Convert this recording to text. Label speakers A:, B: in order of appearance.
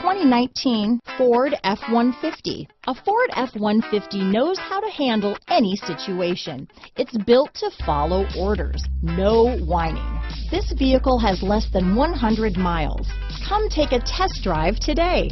A: 2019 Ford F-150. A Ford F-150 knows how to handle any situation. It's built to follow orders, no whining. This vehicle has less than 100 miles. Come take a test drive today.